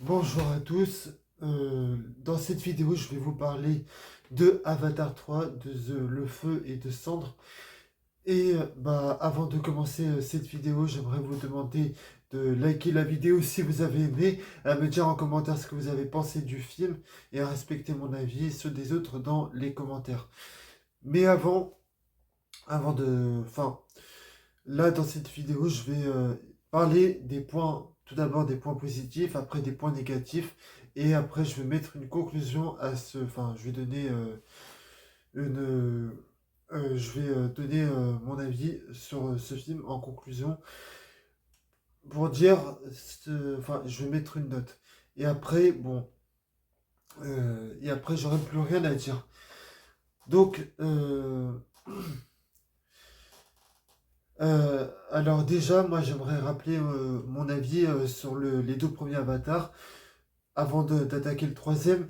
Bonjour à tous. Dans cette vidéo, je vais vous parler de Avatar 3, de Le Feu et de Cendre. Et avant de commencer cette vidéo, j'aimerais vous demander de liker la vidéo si vous avez aimé, à me dire en commentaire ce que vous avez pensé du film et à respecter mon avis et ceux des autres dans les commentaires. Mais là dans cette vidéo, je vais parler des points, tout d'abord des points positifs, après des points négatifs, et après je vais mettre une conclusion à je vais donner je vais donner mon avis sur ce film en conclusion pour dire, je vais mettre une note. Et après, et après j'aurai plus rien à dire. Donc, alors déjà, moi j'aimerais rappeler mon avis sur les deux premiers avatars avant d'attaquer le troisième.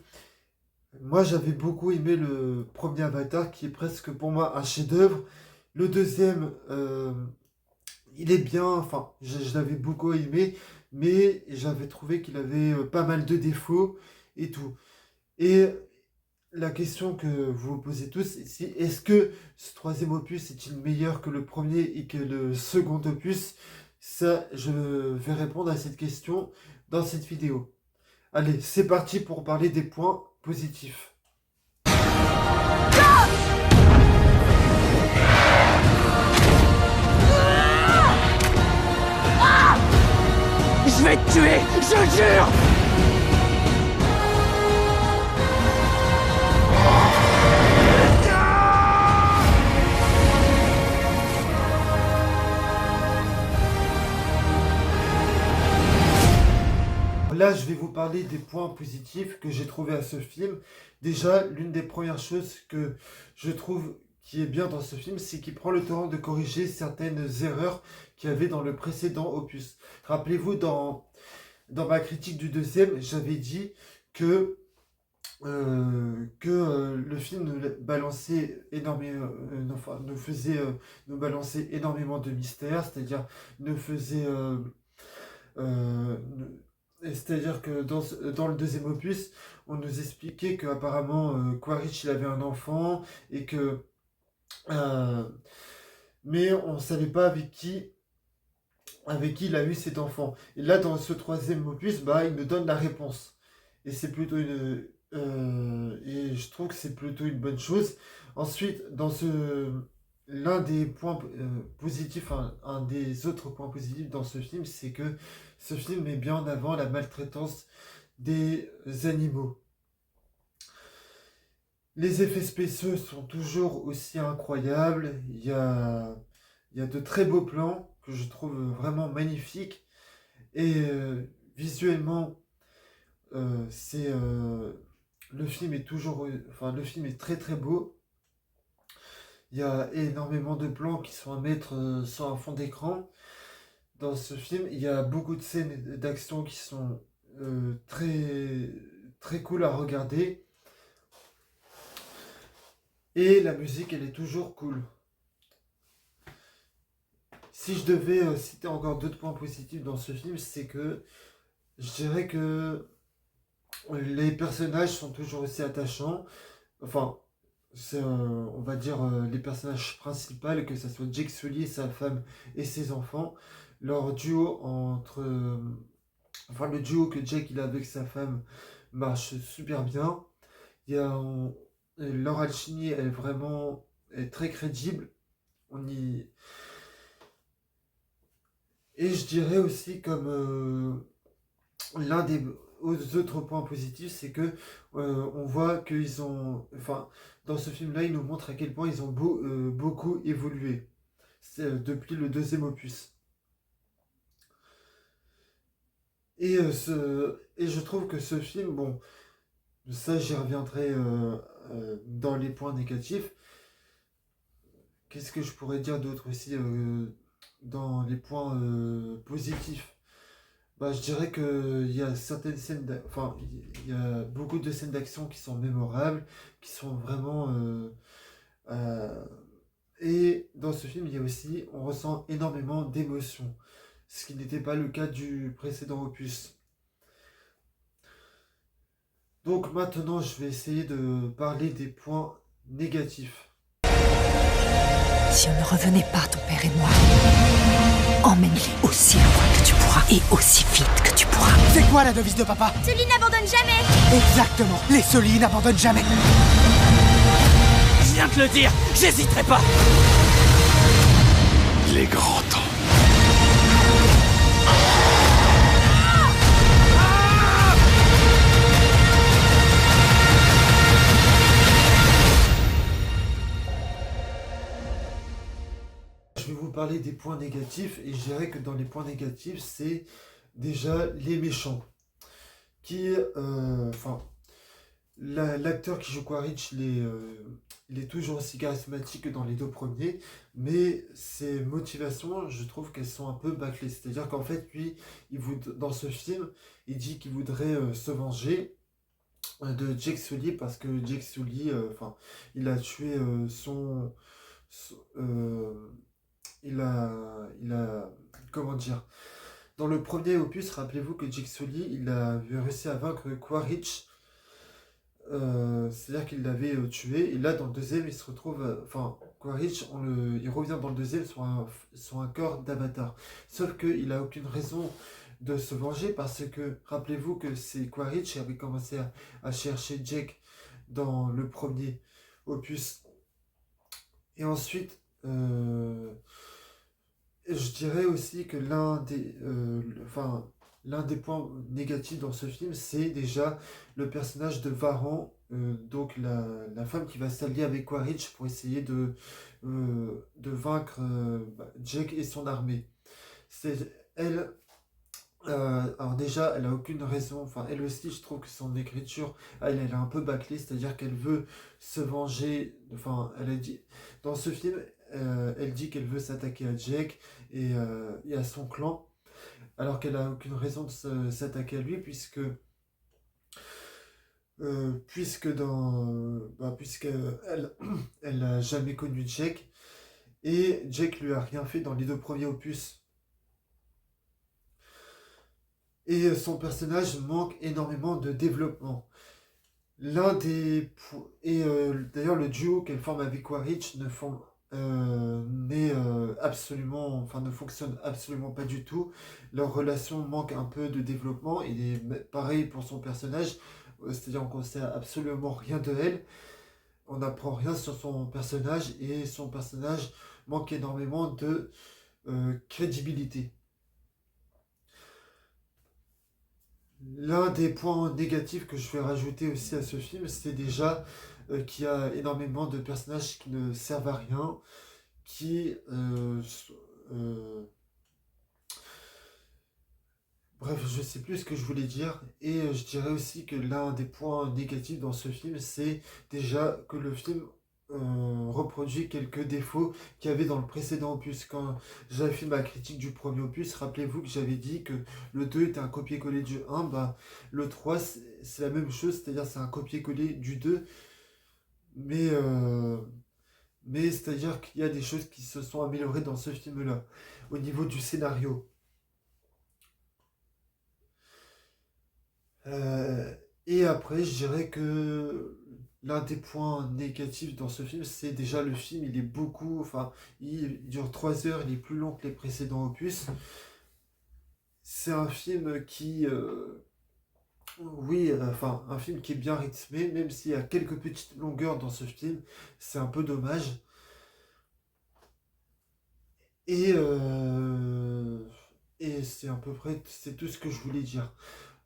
Moi j'avais beaucoup aimé le premier avatar qui est presque pour moi un chef-d'œuvre. Le deuxième, il est bien, je l'avais beaucoup aimé, mais j'avais trouvé qu'il avait pas mal de défauts et tout. Et la question que vous vous posez tous, c'est est-ce que ce troisième opus est-il meilleur que le premier et que le second opus? Ça, je vais répondre à cette question dans cette vidéo. Allez, c'est parti pour parler des points positifs. Je vais te tuer, je jure. Là, je vais vous parler des points positifs que j'ai trouvé à ce film. Déjà, l'une des premières choses que je trouve qui est bien dans ce film, c'est qu'il prend le temps de corriger certaines erreurs qu'il y avait dans le précédent opus. Rappelez-vous, dans ma critique du deuxième, j'avais dit que le film nous balançait énormément, nous faisait nous balancer énormément de mystères, c'est-à-dire nous faisait euh, c'est-à-dire que dans le deuxième opus, on nous expliquait qu'apparemment Quaritch il avait un enfant et que euh, mais on ne savait pas avec qui il a eu cet enfant. Et là dans ce troisième opus, il nous donne la réponse. Et c'est plutôt et je trouve que c'est plutôt une bonne chose. Ensuite, l'un des points positifs, un des autres points positifs dans ce film, c'est que ce film met bien en avant la maltraitance des animaux. Les effets spéciaux sont toujours aussi incroyables. Il y a de très beaux plans que je trouve vraiment magnifiques. Et visuellement, c'est le film est le film est très très beau. Il y a énormément de plans qui sont à mettre sur un fond d'écran. Dans ce film, il y a beaucoup de scènes d'action qui sont très très cool à regarder. Et la musique, elle est toujours cool. Si je devais citer encore d'autres points positifs dans ce film, c'est que je dirais que les personnages sont toujours aussi attachants. Enfin, on va dire les personnages principaux, que ce soit Jake Sully, sa femme et ses enfants. Leur duo le duo que Jake il a avec sa femme marche super bien. Il y a, leur alchimie est très crédible. On y... Et je dirais aussi comme l'un des autres points positifs, c'est que on voit qu'ils ont, dans ce film-là, ils nous montrent à quel point ils ont beaucoup évolué depuis le deuxième opus. Et je trouve que ce film, bon, ça j'y reviendrai dans les points négatifs. Qu'est-ce que je pourrais dire d'autre aussi dans les points positifs? Je dirais qu'il y a certaines scènes, il y a beaucoup de scènes d'action qui sont mémorables, qui sont vraiment. Euh, et dans ce film, il y a aussi, on ressent énormément d'émotions, ce qui n'était pas le cas du précédent opus. Donc maintenant, je vais essayer de parler des points négatifs. Si on ne revenait pas, ton père et moi, emmène-les aussi loin que tu pourras et aussi vite que tu pourras. C'est quoi la devise de papa? Sully n'abandonne jamais. Exactement, les Sully n'abandonnent jamais. Je viens de le dire, j'hésiterai pas. Il est grand temps. Je vais vous parler des points négatifs et je dirais que dans les points négatifs, c'est déjà les méchants. Enfin, l'acteur qui joue Quaritch, il est toujours aussi charismatique que dans les deux premiers, mais ses motivations, je trouve qu'elles sont un peu bâclées. C'est-à-dire qu'en fait, lui, dans ce film, il dit qu'il voudrait se venger de Jake Sully parce que Jake Sully, il a tué son- il a, comment dire, dans le premier opus, rappelez-vous que Jake Sully, il a réussi à vaincre Quaritch, c'est-à-dire qu'il l'avait tué, et là dans le deuxième, il se retrouve, Quaritch, il revient dans le deuxième sur un corps d'avatar. Sauf qu'il a aucune raison de se venger parce que, rappelez-vous que c'est Quaritch qui avait commencé à chercher Jake dans le premier opus. Et ensuite, je dirais aussi que l'un des points négatifs dans ce film, c'est déjà le personnage de Varan, donc la femme qui va s'allier avec Quaritch pour essayer de vaincre Jake et son armée. C'est elle. Alors déjà, elle a aucune raison. Enfin, elle aussi, je trouve que son écriture, elle est un peu bâclée, c'est-à-dire qu'elle veut se venger. Enfin, elle a dit dans ce film, elle dit qu'elle veut s'attaquer à Jake et à son clan, alors qu'elle a aucune raison de s'attaquer à lui, puisque elle a jamais connu Jake et Jake lui a rien fait dans les deux premiers opus. Et son personnage manque énormément de développement. D'ailleurs, le duo qu'elle forme avec Quaritch ne fonctionne absolument pas du tout. Leur relation manque un peu de développement. Et pareil pour son personnage, c'est-à-dire qu'on ne sait absolument rien de elle. On n'apprend rien sur son personnage et son personnage manque énormément de crédibilité. L'un des points négatifs que je vais rajouter aussi à ce film, c'est déjà qu'il y a énormément de personnages qui ne servent à rien, bref, je sais plus ce que je voulais dire. Et je dirais aussi que l'un des points négatifs dans ce film, c'est déjà que le film reproduit quelques défauts qu'il y avait dans le précédent opus. Quand j'avais fait ma critique du premier opus, rappelez-vous que j'avais dit que le 2 était un copier-coller du 1, le 3 c'est la même chose, c'est-à-dire c'est un copier-coller du 2, mais c'est-à-dire qu'il y a des choses qui se sont améliorées dans ce film-là, au niveau du scénario. Et après, je dirais que l'un des points négatifs dans ce film, c'est déjà le film, il est il dure 3 heures, il est plus long que les précédents opus. C'est un film un film qui est bien rythmé, même s'il y a quelques petites longueurs dans ce film, c'est un peu dommage. Et, et c'est à peu près, c'est tout ce que je voulais dire.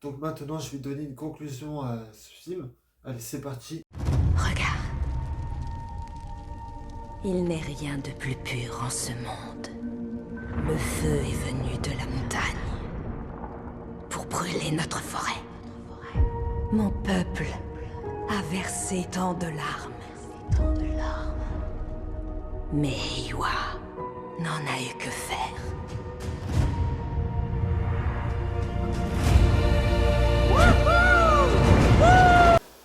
Donc maintenant, je vais donner une conclusion à ce film. Allez, c'est parti. Regarde. Il n'est rien de plus pur en ce monde. Le feu est venu de la montagne pour brûler notre forêt. Mon peuple a versé tant de larmes. Mais Eywa n'en a eu que faire.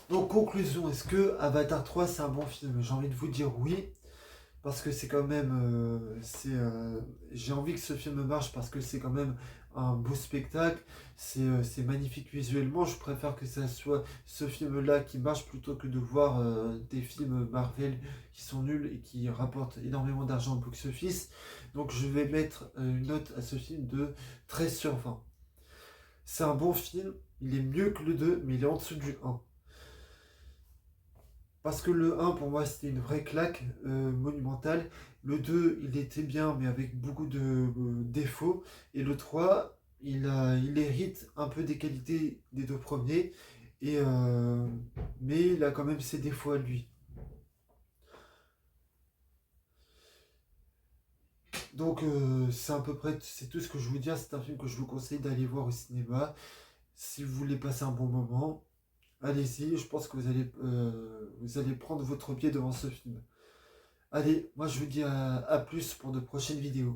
Donc conclusion, est-ce que Avatar 3 c'est un bon film? J'ai envie de vous dire oui, parce que c'est quand même, j'ai envie que ce film marche parce que c'est quand même un beau spectacle, c'est magnifique visuellement. Je préfère que ça soit ce film-là qui marche plutôt que de voir des films Marvel qui sont nuls et qui rapportent énormément d'argent au box-office. Donc je vais mettre une note à ce film de 13 sur 20. C'est un bon film, il est mieux que le 2, mais il est en dessous du 1. Parce que le 1, pour moi, c'était une vraie claque monumentale. Le 2, il était bien, mais avec beaucoup de défauts. Et le 3, il hérite un peu des qualités des deux premiers. Et, mais il a quand même ses défauts à lui. Donc, c'est à peu près c'est tout ce que je veux dire. C'est un film que je vous conseille d'aller voir au cinéma. Si vous voulez passer un bon moment, allez-y. Je pense que vous allez prendre votre pied devant ce film. Allez, moi je vous dis à plus pour de prochaines vidéos.